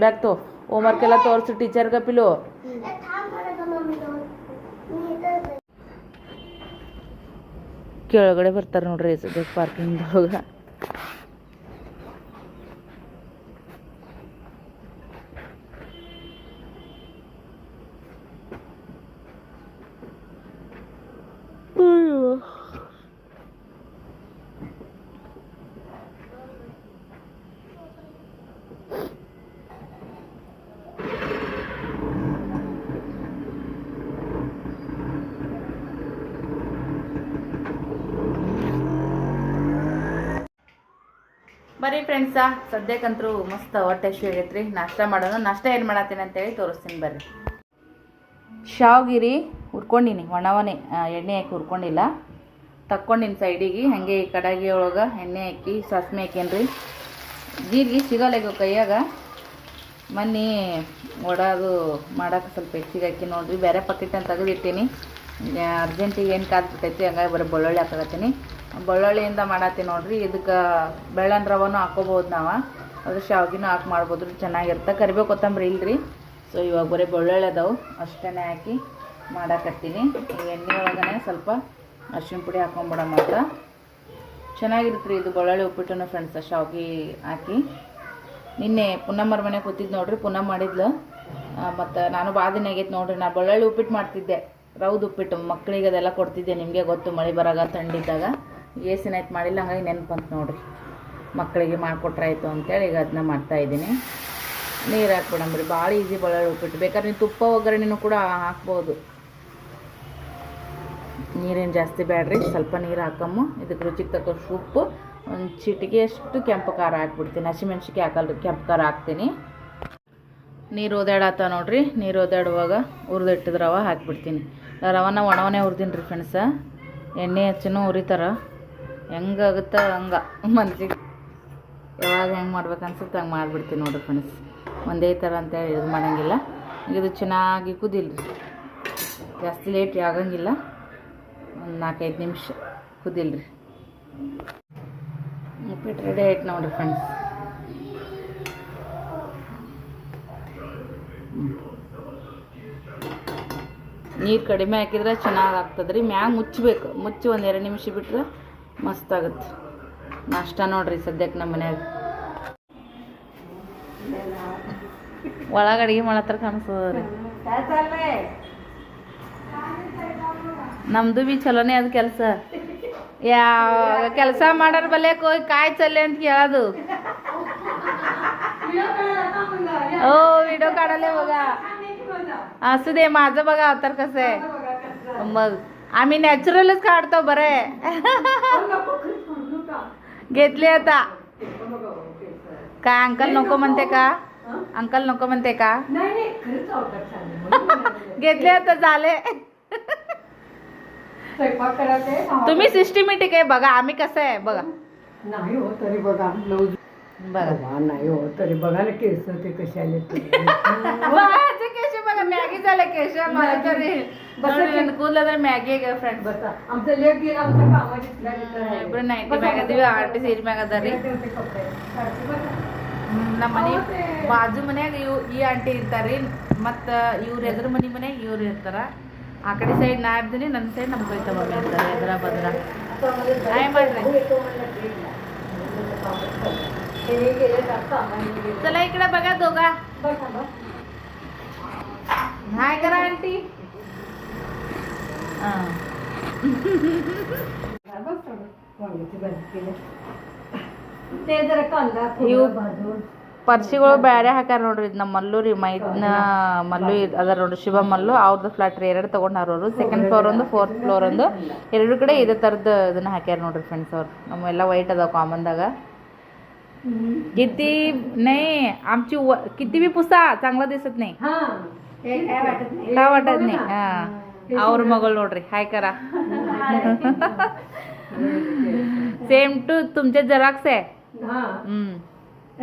ಬ್ಯಾಗ್ ತೋ, ಹೋಮ್ವರ್ಕ್ ಎಲ್ಲ ತೋರಿಸು ಟೀಚರ್ಗೆ. ಪಿಲು ಕೆಳಗಡೆ ಬರ್ತಾರೆ ನೋಡ್ರಿ ಸದ್ಯಕ್ಕೆ ಪಾರ್ಕಿಂಗ್ದೊಳಗೆ. ಬರ್ರಿ ಫ್ರೆಂಡ್ಸ, ಸದ್ಯಕ್ಕಂತರೂ ಮಸ್ತ್ ಹೊಟ್ಟೆ ಹಸಿವು ಆಗೈತ್ರಿ. ನಾಷ್ಟ ಮಾಡೋಣ. ನಾಷ್ಟ ಏನು ಮಾಡತ್ತೀನಿ ಅಂತೇಳಿ ತೋರಿಸ್ತೀನಿ ಬರ್ರಿ. ಶಾವ್ಗಿರಿ ಹುರ್ಕೊಂಡಿನಿ, ಒಣವನೇ ಎಣ್ಣೆ ಹಾಕಿ ಹುರ್ಕೊಂಡಿಲ್ಲ. ತಕ್ಕೊಂಡಿನಿ ಸೈಡಿಗೆ. ಹಾಗೆ ಈ ಕಡಾಗಿ ಒಳಗೆ ಎಣ್ಣೆ ಹಾಕಿ ಸಾಸ್ಮೆ ಹಾಕೇನ್ರಿ. ಜೀರಿಗೆ ಸಿಗಲ್ಲ ಕೈಯಾಗ. ಮನ್ನಿ ಒಡದು ಮಾಡೋಕೆ ಸ್ವಲ್ಪ ಹೆಚ್ಚಿಗೆ ಹಾಕಿ ನೋಡ್ರಿ. ಬೇರೆ ಪಕೆಟ್ ಅಂತ ತೆಗೆದಿಟ್ಟೀನಿ. ಅರ್ಜೆಂಟಿಗೆ ಏನು ಕಾದ್ಬಿಟ್ಟೈತಿ, ಹಂಗಾಗಿ ಬರೀ ಬೆಳ್ಳುಳ್ಳಿ ಹಾಕತ್ತೀನಿ. ಬೆಳ್ಳುಳ್ಳಿಯಿಂದ ಮಾಡತ್ತೀನಿ ನೋಡ್ರಿ. ಇದಕ್ಕೆ ಬೆಳ್ಳನ್ ರವನೂ ಹಾಕೋಬೋದು ನಾವು. ಅದು ಶಾವ್ಗಿನೂ ಹಾಕಿ ಮಾಡ್ಬೋದು, ಚೆನ್ನಾಗಿರುತ್ತೆ. ಕರಿಬೇವು ಕೊತ್ತಂಬರಿ ಇಲ್ರಿ. ಸೊ ಇವಾಗ ಬರೀ ಬೆಳ್ಳುಳ್ಳಿ ಅದಾವು ಅಷ್ಟೇ ಹಾಕಿ ಮಾಡಾಕತ್ತೀನಿ. ಈ ಎಣ್ಣೆ ಒಳಗನೆ ಸ್ವಲ್ಪ ಅರಿಶಿಣ ಪುಡಿ ಹಾಕೊಂಬಿಡ ಮಾತ್ರ ಚೆನ್ನಾಗಿರುತ್ತೆ ರೀ ಇದು ಬೆಳ್ಳುಳ್ಳಿ ಉಪ್ಪಿಟ್ಟು ಫ್ರೆಂಡ್ಸ್. ಶಾವ್ಗಿ ಹಾಕಿ ನಿನ್ನೆ ಪುನ್ನಮ್ಮರ ಮನೆ ಕೂತಿದ್ದು ನೋಡ್ರಿ. ಪುನಮ್ ಮಾಡಿದ್ಲು. ಮತ್ತು ನಾನು ಭಾಳ ದಿನ ಆಗೈತೆ ನೋಡ್ರಿ. ನಾನು ಬೆಳ್ಳುಳ್ಳಿ ಉಪ್ಪಿಟ್ಟು ಮಾಡ್ತಿದ್ದೆ, ರೌದು ಉಪ್ಪಿಟ್ಟು. ಮಕ್ಕಳಿಗೆ ಅದೆಲ್ಲ ಕೊಡ್ತಿದ್ದೆ. ನಿಮಗೆ ಗೊತ್ತು, ಮಳೆ ಬರಾಗ ಥಂಡಿದ್ದಾಗ. ಏಸಿನಾಯ್ತು ಮಾಡಿಲ್ಲ, ಹಂಗಾಗಿ ನೆನಪಂತ ನೋಡ್ರಿ. ಮಕ್ಕಳಿಗೆ ಮಾಡಿಕೊಟ್ರಾಯ್ತು ಅಂತೇಳಿ ಈಗ ಅದನ್ನ ಮಾಡ್ತಾಯಿದ್ದೀನಿ. ನೀರು ಹಾಕ್ಬಿಡಂಬ್ರಿ. ಭಾಳ ಈಸಿ ಬೆಳ್ಳುಳ್ಳಿ ಉಪ್ಪಿಟ್ಟು. ಬೇಕಾದ್ರೆ ನೀವು ತುಪ್ಪ ಒಗ್ಗರಣೆನೂ ಕೂಡ ಹಾಕ್ಬೋದು. ನೀರೇನು ಜಾಸ್ತಿ ಬೇಡ್ರಿ, ಸ್ವಲ್ಪ ನೀರು ಹಾಕಮ್ಮ. ಇದಕ್ಕೆ ರುಚಿಗೆ ತಕ್ಕಷ್ಟು ಉಪ್ಪು, ಒಂದು ಚಿಟಿಗೆ ಅಷ್ಟು ಕೆಂಪು ಖಾರ ಹಾಕ್ಬಿಡ್ತೀನಿ. ಹಸಿಮೆಣ್ಸಿಗೆ ಹಾಕಲ್ರಿ, ಕೆಂಪು ಖಾರ ಹಾಕ್ತೀನಿ. ನೀರು ಓದಾಡತ್ತ ನೋಡ್ರಿ. ನೀರು ಓದಾಡುವಾಗ ಹುರಿದಿಟ್ಟಿದ ರವೆ ಹಾಕಿಬಿಡ್ತೀನಿ. ರವನ ಒಣವನೇ ಹುರಿದೀನಿ ರೀ ಫ್ರೆಂಡ್ಸ. ಎಣ್ಣೆ ಹಚ್ಚಿನೂ ಹುರಿತಾರ. ಹೆಂಗಾಗುತ್ತೆ ಹಂಗೆ ಮನ್ಸಿಗೆ ಯಾವಾಗ ಹೆಂಗೆ ಮಾಡ್ಬೇಕು ಅನ್ಸುತ್ತೆ ಹಂಗೆ ಮಾಡಿಬಿಡ್ತೀನಿ ನೋಡ್ರಿ ಫ್ರೆಂಡ್ಸ್. ಒಂದೇ ಥರ ಅಂತೇಳಿ ಇದು ಮಾಡೋಂಗಿಲ್ಲ. ಇದು ಚೆನ್ನಾಗಿ ಕುದಿಲ್ರಿ, ಜಾಸ್ತಿ ಲೇಟ್ ಆಗಂಗಿಲ್ಲ. ಒಂದು 4-5 ನಿಮಿಷ ಕುದಿಲ್ರಿ. ಉಪ್ಪಿಟ್ಟು ರೆಡಿ ಆಯ್ತು ನೋಡ್ರಿ ಫ್ರೆಂಡ್ಸ್. ನೀರು ಕಡಿಮೆ ಹಾಕಿದ್ರೆ ಚೆನ್ನಾಗಿ ಆಗ್ತದೆ ರೀ. ಮ್ಯಾಗ ಮುಚ್ಚಬೇಕು, ಮುಚ್ಚಿ ಒಂದು 2 ನಿಮಿಷ ಬಿಟ್ರೆ ಮಸ್ತಾಗುತ್ತೆ ನಾಷ್ಟ. ನೋಡ್ರಿ ಸದ್ಯಕ್ಕೆ ನಮ್ಮ ಮನ್ಯಾಗ ಒಳಗೆ ಅಡುಗೆ ಮಾಡತ್ರ ಕಾಣಿಸ್ತದ ರೀ. ನಮ್ಮದು ಭೀ ಚಲೋನೇ ಅದು ಕೆಲಸ. ಯಾವ ಕೆಲಸ ಮಾಡೋರು ಬಲ್ಲೇಕ್ ಹೋಗಿ ಕಾಯಿ ಚಲ್ಲೆ ಅಂತ ಕೇಳೋದು. ओ व्हिडिओ काढायला बघा, असू दे माझं बघा अवतार कसं आहे. मग आम्ही नॅचरलच काढतो बरे. घेतले आता काय अंकल नको म्हणते का? अंकल नको म्हणते का? घेतले आता झाले. तुम्ही सिस्टमॅटिक आहे बघा, आम्ही कसं आहे बघा. नाही हो तरी बघा ब्लाऊज बघा नाही हो तरी बघा ना केस ते कसे आले बाळाचे केश बघा, मॅगी झाले केश मला तरी ಕೂದಲ ಮ್ಯಾಗಿ ಫ್ರೆಂಡ್ಸ್. आमचं लेट गेला आमच्या कामाची ಇಬ್ರು ನೈಟಿ ಮ್ಯಾಗ ಅದೀವಿ, ಆರ್ಟಿ ಸೀರೆ ಮ್ಯಾಗ ಅದಾರಿ. ನಮ್ಮ ಮನೆ ಬಾಜು ಮನ್ಯಾಗ ಈ ಆಂಟಿ ಇರ್ತಾರ್ರಿ, ಮತ್ತು ಇವ್ರ ಎದುರು ಮನ್ಯಾಗ ಇವ್ರು ಇರ್ತಾರ. ಆ ಕಡೆ ಸೈಡ್ ನಾ ಇರ್ತೀನಿ, ನನ್ನ ಸೈಡ್ ನಮ್ಮ ಕೊಯ್ತ ಮಮ್ಮಿ ಇರ್ತಾರೆ. ಎದುರ ಬದ್ರ ಹಾಯ್ ಮಾಡ್ರಿ. चला इकडे बघा दोघा. हाय करा आंटी. ते जरा कांदा भाजून ಪರ್ಸಿಗಳು ಬ್ಯಾರೆ ಹಾಕ್ಯಾರ ನೋಡ್ರಿ. ನಮ್ಮ ಮಲ್ಲು ರೀ, ಮೈದ್ನ ಮಲ್ಲು ಅದಾರ ನೋಡ್ರಿ, ಶಿವ ಮಲ್ಲು. ಅವ್ರದ್ದು ಫ್ಲಾಟ್ ರೀ, 2 ತೊಗೊಂಡಾರ ಅವರು. 2nd ಫ್ಲೋರ್ ಒಂದು 4th ಫ್ಲೋರ್ ಒಂದು, 2 ಕಡೆ ಇದೇ ಥರದ್ದು ಇದನ್ನ ಹಾಕ್ಯಾರ ನೋಡ್ರಿ ಫ್ರೆಂಡ್ಸ್. ಅವ್ರು ನಮ್ಮೆಲ್ಲ ವೈಟ್ ಅದಾವ ಕಾಮನ್ದಾಗ. किती नाही आमची किती बी पुसा चांगला दिसत नाही, का वाटत नाही. हा ಅವ್ರ मगल ನೋಡ್ರಿ, हाय करा. सेम टू तुमचे जराक्स आहे.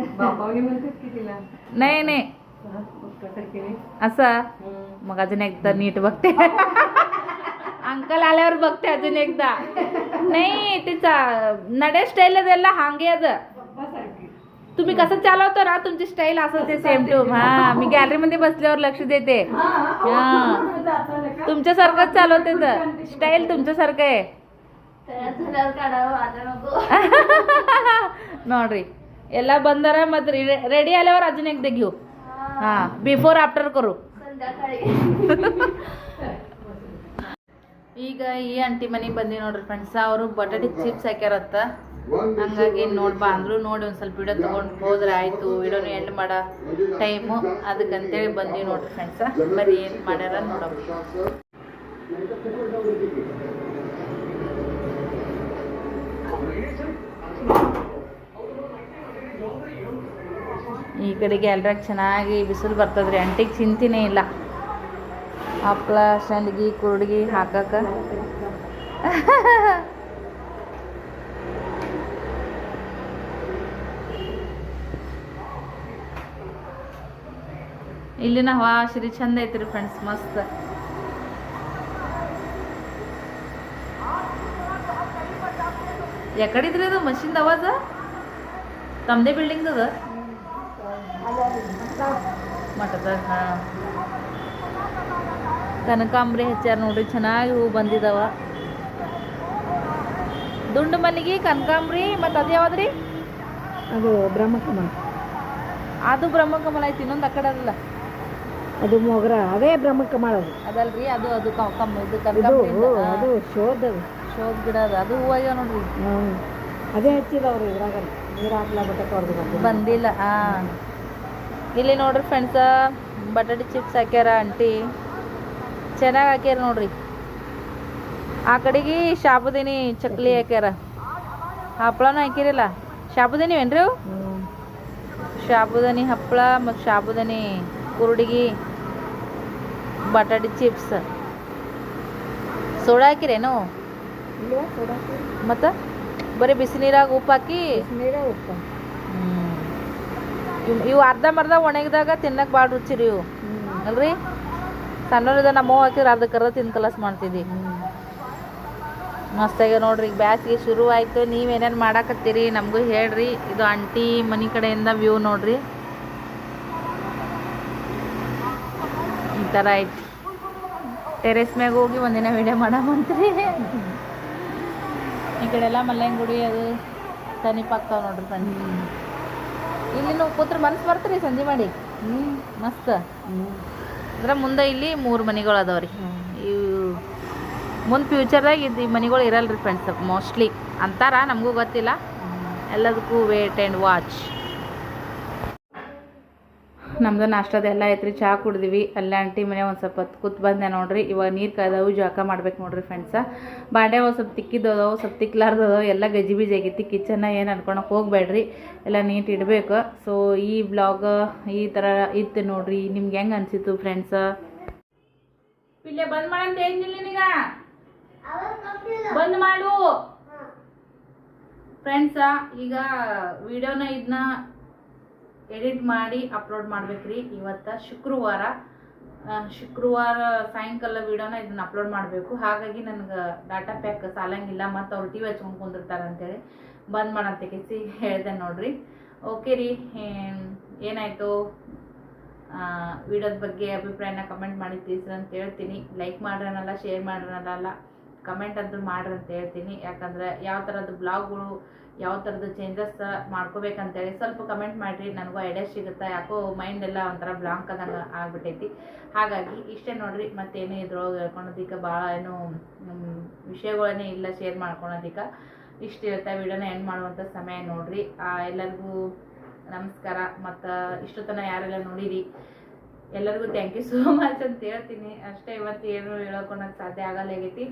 नाही नाही असं. मग अजून एकदा नीट बघते. अंकल आल्यावर बघते अजून एकदा. नाही तिचा नडे स्टाईल ಅದೆಲ್ಲ ಹಾಗೆ ಅದ. तुम्ही कसं चालवतो ना, तुमची स्टाईल असेल ते सेम टू. हा मी गॅलरी मध्ये बसल्यावर लक्ष देते. हा तुमच्यासारखंच चालवते, तर स्टाईल तुमच्यासारखं आहे. ನೋಡ್ರಿ ಎಲ್ಲ ಬಂದಾರ. ಮತ್ತೆ ರೆಡಿ ಆल्यावर अजून एकदा घेऊ. हा बिफोर आफ्टर करू. ಈಗ ಈ ಆಂಟಿ ಮನೆಗೆ ಬಂದಿ ನೋಡ್ರಿ ಫ್ರೆಂಡ್ಸ್. ಅವರು ಬಟಾಟಿ ಚಿಪ್ಸ್ ಹಾಕ್ಯಾರತ್ತ. ಹಂಗಾಗಿ ನೋಡ್ಬಾ ಅಂದ್ರು. ನೋಡಿ ಒಂದು ಸ್ವಲ್ಪ ವಿಡಿಯೋ ತೊಗೊಂಡು ಹೋದ್ರೆ ಆಯಿತು, ವಿಡಿಯೋನು ಎಂಡ್ ಮಾಡೋ ಟೈಮು. ಅದಕ್ಕಂತೇಳಿ ಬಂದ್ವಿ ನೋಡ್ರಿ ಫ್ರೆಂಡ್ಸ. ಬರೀ ಏನು ಮಾಡ್ಯಾರ ನೋಡೋಣ. ಈ ಕಡೆ ಗ್ಯಾಲ್ರಾಗ ಚೆನ್ನಾಗಿ ಬಿಸಿಲು ಬರ್ತದ್ರಿ. ಅಂಟಿಗೆ ಚಿಂತಿನೇ ಇಲ್ಲ. ಹಪ್ಪಳ ಸಂಡ್ಗಿ ಕುರುಡ್ಗಿ ಹಾಕಕ್ಕ. ಇಲ್ಲಿನ ಹವಾ ಶ್ರೀ ಚಂದ ಐತ್ರಿ ಫ್ರೆಂಡ್ಸ್, ಮಸ್ತ್. ಎಕಡಿದ್ರಿ ಅದು ಮಷಿನ್ ಅವಾಜ? ತಮ್ಮದೇ ಬಿಲ್ಡಿಂಗ್ ಅದ ಮಠದಾಗ. ಹಾಂ ಕನಕಾಂಬ್ರಿ ಹಚ್ಚಾರ ನೋಡ್ರಿ, ಚೆನ್ನಾಗಿ ಹೂ ಬಂದಿದಾವ. ದುಂಡು ಮಲ್ಲಿಗೆ, ಕನಕಾಂಬ್ರಿ, ಮತ್ತು ಅದು ಯಾವ್ದ್ರಿ? ಅದು ಬ್ರಹ್ಮಕಮಲ. ಅದು ಬ್ರಹ್ಮಕಮಲ ಐತಿ. ಇನ್ನೊಂದು ಆ ಕಡೆ ಅದಲ್ಲ, ಅದು ಮೊಗರ. ಅದೇ ಬ್ರಹ್ಮಕಮಲ ಅದು ಅದಲ್ರಿ. ಅದು ಇದು ಕನಕಾಂಬ್ರಿ, ಅದು ಶೋಧ ಗಿಡ ಅದ. ಅದು ಹೂವಾಗ್ಯಾವ ನೋಡ್ರಿ. ಅದೇ ಹಚ್ಚಿದವ್ರು ಇದ್ರಾಗ ನೀರು ಹಾಕ್ಲಾಬಿಟ್ಟು ಬಂದಿಲ್ಲ. ಹಾಂ ಇಲ್ಲಿ ನೋಡ್ರಿ ಫ್ರೆಂಡ್ಸ, ಬಟಾಟಿ ಚಿಪ್ಸ್ ಹಾಕ್ಯಾರ ಆಂಟಿ. ಚೆನ್ನಾಗಿ ಹಾಕ್ಯಾರ ನೋಡ್ರಿ. ಆ ಕಡೆಗೆ ಶಾಬುದಾನಿ ಚಕ್ಲಿ ಹಾಕ್ಯಾರ. ಹಪ್ಪಳನೂ ಹಾಕಿರಿಲ್ಲ. ಶಾಬುದಾನಿ ಏನ್ರಿ ಅವು? ಶಾಬುದಾನಿ ಹಪ್ಪಳ ಮತ್ತು ಶಾಬುದಾನಿ ಕುರುಡಿಗಿ, ಬಟಾಟಿ ಚಿಪ್ಸ್. ಸೋಡಾ ಹಾಕಿರೇನು? ಮತ್ತು ಬರೀ ಬಿಸಿ ನೀರಾಗ ಉಪ್ಪು ಹಾಕಿ. ಇವು ಅರ್ಧಂಬರ್ಧ ಒಣಗಿದಾಗ ತಿನ್ನಕ್ಕೆ ಭಾಳ ರುಚಿ ರೀ ಇವು, ಅಲ್ರಿ? ಸಣ್ಣದ ನಮ್ಮವ್ವ ಹಾಕಿದ್ರೆ ಅರ್ಧಕ್ಕರ್ಧ ತಿಂದು ಕಲಸ್ ಮಾಡ್ತಿದ್ವಿ. ಮಸ್ತಾಗ ನೋಡ್ರಿ. ಈಗ ಬ್ಯಾಸಿಗೆ ಶುರು ಆಯಿತು. ನೀವೇನೇನು ಮಾಡಾಕತ್ತೀರಿ ನಮಗೂ ಹೇಳ್ರಿ. ಇದು ಆಂಟಿ ಮನೆ ಕಡೆಯಿಂದ ವ್ಯೂ ನೋಡ್ರಿ. ಥರ ಐತಿ. ಟೆರೆಸ್ ಮ್ಯಾಗ ಹೋಗಿ ಒಂದಿನ ವಿಡಿಯೋ ಮಾಡಮಂತ್ರಿ. ಈ ಕಡೆ ಎಲ್ಲ ಮಲ್ಲಯ್ಯನ ಗುಡಿ ಅದು ತನಿಪಾಗ್ತಾವ ನೋಡ್ರಿ ಫ್ರೆಂಡ್ಸ್. ಇಲ್ಲಿನೂ ಕೂತ್ರ ಮನ್ಸು ಬರ್ತೀರಿ ಸಂಜೆ ಮಾಡಿ ಮಸ್ತ್. ಅಂದ್ರೆ ಮುಂದೆ ಇಲ್ಲಿ 3 ಮನೆಗಳು ಅದಾವ್ರಿ. ಇವು ಮುಂದೆ ಫ್ಯೂಚರ್ದಾಗ ಈ ಮನೆಗಳು ಇರಲ್ಲ ರೀ ಫ್ರೆಂಡ್ಸ್, ಮೋಸ್ಟ್ಲಿ ಅಂತಾರ, ನಮಗೂ ಗೊತ್ತಿಲ್ಲ. ಎಲ್ಲದಕ್ಕೂ ವೇಟ್ ಆ್ಯಂಡ್ ವಾಚ್. ನಮ್ದು ನಾಷ್ಟದೆಲ್ಲ ಐತ್ರಿ, ಚಹಾ ಕುಡ್ದಿವಿ. ಅಲ್ಲೇ ಆಂಟಿ ಮನೆ ಒಂದು ಸ್ವಲ್ಪ ಹೊತ್ತು ಕೂತ್ ಬಂದೆ ನೋಡ್ರಿ. ಇವಾಗ ನೀರು ಕಾಯ್ದವು, ಜಳಕ ಮಾಡ್ಬೇಕು ನೋಡ್ರಿ ಫ್ರೆಂಡ್ಸ. ಬಾಂಡೆ ಒಂದು ಸ್ವಲ್ಪ ತಿಕ್ಕಿದ್ದವು, ಸ್ವಲ್ಪ ತಿಕ್ಲಾರ್ದವು, ಎಲ್ಲ ಗಜಿಬಿಜಿ ಆಗೈತಿ. ಕಿಚನ್ನ ಏನು ಅನ್ಕೊಳಕ್ಕೆ ಹೋಗ್ಬೇಡ್ರಿ, ಎಲ್ಲ ನೀಟ್ ಇಡಬೇಕು. ಸೊ ಈ ಬ್ಲಾಗ್ ಈ ಥರ ಇತ್ತು ನೋಡ್ರಿ. ನಿಮ್ಗೆ ಹೆಂಗೆ ಅನಿಸಿತು ಫ್ರೆಂಡ್ಸ? ಇಲ್ಲೇ ಬಂದ್ ಮಾಡಂತ ಏನಿಲ್ಲ ನಿನಗ, ಬಂದ್ ಮಾಡು ಫ್ರೆಂಡ್ಸ. ಈಗ ವಿಡಿಯೋನ ಇದನ್ನ ಎಡಿಟ್ ಮಾಡಿ ಅಪ್ಲೋಡ್ ಮಾಡ್ಬೇಕ್ರಿ. ಇವತ್ತು ಶುಕ್ರವಾರ ಸಾಯಂಕಾಲ ವಿಡಿಯೋನ ಇದನ್ನ ಅಪ್ಲೋಡ್ ಮಾಡಬೇಕು. ಹಾಗಾಗಿ ನನಗೆ ಡಾಟಾ ಪ್ಯಾಕ್ ಸಾಲಂಗಿಲ್ಲ, ಮತ್ತು ಅವ್ರು ಟಿ ವಿ ಹಚ್ಕೊಂಡು ಕುಂದಿರ್ತಾರೆ ಅಂತೇಳಿ ಬಂದ್ ಮಾಡಂತ ಕೆಸಿ ಹೇಳಿದೆ ನೋಡ್ರಿ. ಓಕೆ ರೀ, ಏನಾಯಿತು ವಿಡಿಯೋದ ಬಗ್ಗೆ ಅಭಿಪ್ರಾಯನ ಕಮೆಂಟ್ ಮಾಡಿ ತಿಳಿಸ್ರಿ ಅಂತ ಹೇಳ್ತೀನಿ. ಲೈಕ್ ಮಾಡ್ರನಲ್ಲ, ಶೇರ್ ಮಾಡ್ರನಲ್ಲ, ಕಮೆಂಟ್ ಅಂತೂ ಮಾಡ್ರಿ ಅಂತ ಹೇಳ್ತೀನಿ. ಯಾಕಂದ್ರೆ ಯಾವ ಥರದ್ದು ಬ್ಲಾಗ್ಗಳು, ಯಾವ ಥರದ್ದು ಚೇಂಜಸ್ ಮಾಡ್ಕೋಬೇಕಂತೇಳಿ ಸ್ವಲ್ಪ ಕಮೆಂಟ್ ಮಾಡಿರಿ, ನನಗೂ ಐಡಿಯಾ ಸಿಗುತ್ತೆ. ಯಾಕೋ ಮೈಂಡ್ ಎಲ್ಲ ಒಂಥರ ಬ್ಲಾಂಕ್ ಆದಂಗೆ ಆಗ್ಬಿಟ್ಟೈತಿ. ಹಾಗಾಗಿ ಇಷ್ಟೇ ನೋಡ್ರಿ, ಮತ್ತೇನು ಇದ್ರೊಳಗೆ ಹೇಳ್ಕೊಳೋದಕ್ಕೆ ಭಾಳ ಏನು ವಿಷಯಗಳನ್ನೇ ಇಲ್ಲ ಶೇರ್ ಮಾಡ್ಕೊಳೋದಕ್ಕೆ. ಇಷ್ಟು ಇರುತ್ತೆ. ವಿಡಿಯೋನ ಎಂಡ್ ಮಾಡುವಂಥ ಸಮಯ ನೋಡ್ರಿ. ಎಲ್ಲರಿಗೂ ನಮಸ್ಕಾರ. ಮತ್ತು ಇಷ್ಟು ತನಕ ಯಾರೆಲ್ಲ ನೋಡಿರಿ ಎಲ್ಲರಿಗೂ ಥ್ಯಾಂಕ್ ಯು ಸೋ ಮಚ್ ಅಂತ ಹೇಳ್ತೀನಿ ಅಷ್ಟೇ. ಇವತ್ತು ಏನು ಹೇಳ್ಕೊಳಕ್ಕೆ ಸಾಧ್ಯ ಆಗಲ್ಲ ಆಗೈತಿ.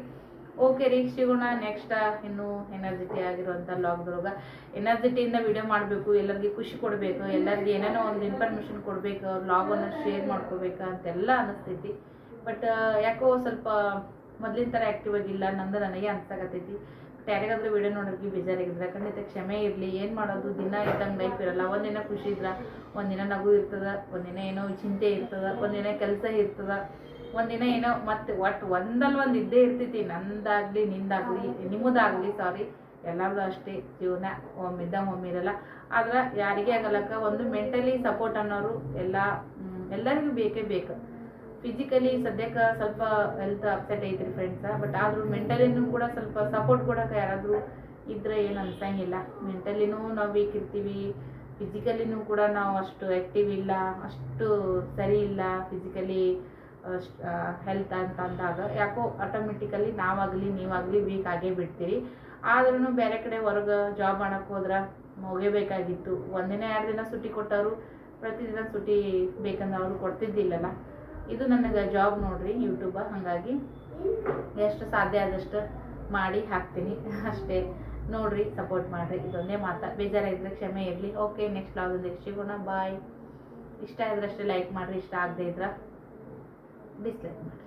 ಓಕೆ ರೀ, ಸಿಗೋಣ ನೆಕ್ಸ್ಟ್ ಇನ್ನೂ ಎನರ್ಜಿಟಿ ಆಗಿರುವಂಥ ವ್ಲಾಗ್ದೊಳಗೆ. ಎನರ್ಜಿಟಿಯಿಂದ ವಿಡಿಯೋ ಮಾಡಬೇಕು, ಎಲ್ಲರಿಗೆ ಖುಷಿ ಕೊಡಬೇಕು, ಎಲ್ಲರಿಗೆ ಏನೇನೋ ಒಂದು ಇನ್ಫಾರ್ಮೇಷನ್ ಕೊಡಬೇಕು, ವ್ಲಾಗನ್ನು ಶೇರ್ ಮಾಡ್ಕೋಬೇಕು ಅಂತೆಲ್ಲ ಅನ್ನಿಸ್ತೈತಿ. ಬಟ್ ಯಾಕೋ ಸ್ವಲ್ಪ ಮೊದಲಿನ ಥರ ಆ್ಯಕ್ಟಿವ್ ಆಗಿಲ್ಲ ನಂದು, ನನಗೆ ಅನ್ಸಾಕತ್ತೈತಿ. ಯಾರಿಗಾದ್ರೂ ವಿಡಿಯೋ ನೋಡೋರಿಗೆ ಬೇಜಾರಾಗಿದ್ರೆ ಖಂಡಿತ ಕ್ಷಮೆ ಇರಲಿ. ಏನು ಮಾಡೋದು, ದಿನ ಇದ್ದಂಗೆ ಲೈಫ್ ಇರಲ್ಲ. ಒಂದಿನ ಖುಷಿ ಇದ್ರೆ, ಒಂದಿನ ನಗು ಇರ್ತದೆ, ಒಂದಿನ ಏನೋ ಚಿಂತೆ ಇರ್ತದೆ, ಒಂದಿನ ಕೆಲಸ ಇರ್ತದೆ, ಒಂದಿನ ಏನೋ ಮತ್ತೆ ಒಟ್ಟು ಒಂದಲ್ಲಿ ಒಂದು ಇದ್ದೇ ಇರ್ತೈತಿ. ನಂದಾಗಲಿ ನಿಂದಾಗಲಿ ನಿಮ್ಮದಾಗಲಿ ಸಾರಿ, ಎಲ್ಲರದು ಅಷ್ಟೇ ಜೀವನ. ಒಮ್ಮಿದ್ದಂಗೆ ಒಮ್ಮಿರಲ್ಲ. ಆದ್ರೆ ಯಾರಿಗೆ ಆಗಲಕ್ಕ ಒಂದು ಮೆಂಟಲಿ ಸಪೋರ್ಟ್ ಅನ್ನೋರು ಎಲ್ಲರಿಗೂ ಬೇಕೇ ಬೇಕು. ಫಿಸಿಕಲಿ ಸದ್ಯಕ್ಕೆ ಸ್ವಲ್ಪ ಹೆಲ್ತ್ ಅಪ್ಸೆಟ್ ಐತ್ರಿ ಫ್ರೆಂಡ್ಸ. ಬಟ್ ಆದರೂ ಮೆಂಟಲಿನೂ ಕೂಡ ಸ್ವಲ್ಪ ಸಪೋರ್ಟ್ ಕೊಡೋಕೆ ಯಾರಾದರೂ ಇದ್ರೆ ಏನು ಅನ್ಸಂಗಿಲ್ಲ. ಮೆಂಟಲಿನೂ ನಾವು ವೀಕ್ ಇರ್ತೀವಿ, ಫಿಸಿಕಲಿನೂ ಕೂಡ ನಾವು ಅಷ್ಟು ಆ್ಯಕ್ಟಿವ್ ಇಲ್ಲ, ಅಷ್ಟು ಸರಿ ಇಲ್ಲ ಫಿಸಿಕಲಿ ಹೆಲ್ತ್ ಅಂತ ಅಂದಾಗ ಯಾಕೋ ಆಟೋಮೆಟಿಕಲಿ ನಾವಾಗಲಿ ನೀವಾಗಲಿ ವೀಕ್ ಆಗೇ ಬಿಡ್ತೀರಿ. ಆದ್ರೂ ಬೇರೆ ಕಡೆ ಹೊರಗೆ ಜಾಬ್ ಮಾಡೋಕ್ಕೆ ಹೋದ್ರೆ ಹೋಗೇಬೇಕಾಗಿತ್ತು. ಒಂದಿನ 2 ದಿನ ಸುಟ್ಟಿ ಕೊಟ್ಟವರು ಪ್ರತಿದಿನ ಸುಟ್ಟಿ ಬೇಕಂದ್ರೆ ಅವರು ಕೊಡ್ತಿದ್ದಿಲ್ಲಲ್ಲ. ಇದು ನನಗೆ ಜಾಬ್ ನೋಡ್ರಿ ಯೂಟ್ಯೂಬ. ಹಾಗಾಗಿ ಎಷ್ಟು ಸಾಧ್ಯ ಆದಷ್ಟು ಮಾಡಿ ಹಾಕ್ತೀನಿ ಅಷ್ಟೇ. ನೋಡ್ರಿ, ಸಪೋರ್ಟ್ ಮಾಡಿರಿ, ಇದೊಂದೇ ಮಾತಾ. ಬೇಜಾರಾಗಿದ್ರೆ ಕ್ಷಮೆ ಇರಲಿ. ಓಕೆ, ನೆಕ್ಸ್ಟ್ ವ್ಲಾಗ್ ಸಿಗೋಣ. ಬಾಯ್. ಇಷ್ಟ ಆದ್ರೆ ಅಷ್ಟೇ ಲೈಕ್ ಮಾಡಿರಿ, ಇಷ್ಟ ಆಗದೆ ಇದ್ರೆ ಡಿಸ್ಲೈಕ್ ಮಾಡಿರಿ.